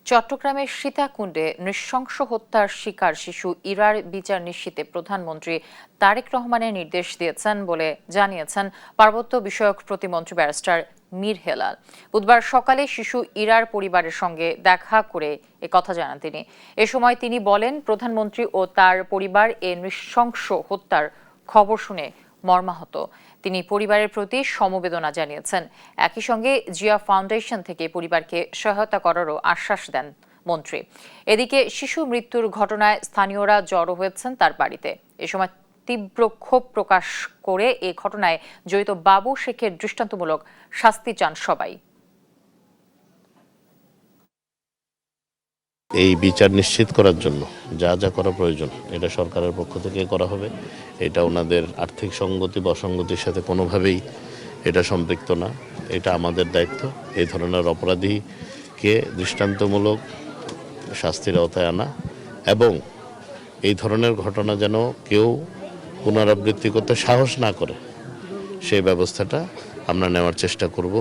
চট্টগ্রামের সীতাকুণ্ডে নৃশংস হত্যার শিকার শিশু ইরার বিচার নিশ্চিতে প্রধানমন্ত্রী তারেক রহমানের নির্দেশ দিয়েছেন বলে জানিয়েছেন পার্বত্য বিষয়ক প্রতিমন্ত্রী ব্যারিস্টার মীর হেলাল। বুধবার সকালে শিশু ইরার পরিবারের সঙ্গে দেখা করে একথা জানান তিনি। এ সময় তিনি বলেন, প্রধানমন্ত্রী ও তার পরিবার এ নৃশংস হত্যার খবর শুনে মর্মাহত। তিনি পরিবারের প্রতি সমবেদনা জানিয়েছেন। একই সঙ্গে জিয়া ফাউন্ডেশন থেকে পরিবারকে সহায়তা করারও আশ্বাস দেন মন্ত্রী। এদিকে শিশু মৃত্যুর ঘটনায় স্থানীয়রা জড়ো হয়েছেন তার বাড়িতে। এ সময় তীব্র ক্ষোভ প্রকাশ করে এ ঘটনায় জড়িত বাবু শেখের দৃষ্টান্তমূলক শাস্তি চান সবাই। এই বিচার নিশ্চিত করার জন্য যা যা করা প্রয়োজন এটা সরকারের পক্ষ থেকে করা হবে। এটা ওনাদের আর্থিক সঙ্গতি বা অসঙ্গতির সাথে কোনোভাবেই এটা সম্পৃক্ত না। এটা আমাদের দায়িত্ব এই ধরনের অপরাধীকে দৃষ্টান্তমূলক শাস্তির আওতায় আনা এবং এই ধরনের ঘটনা যেন কেউ পুনরাবৃত্তি করতে সাহস না করে সেই ব্যবস্থাটা আমরা নেওয়ার চেষ্টা করব।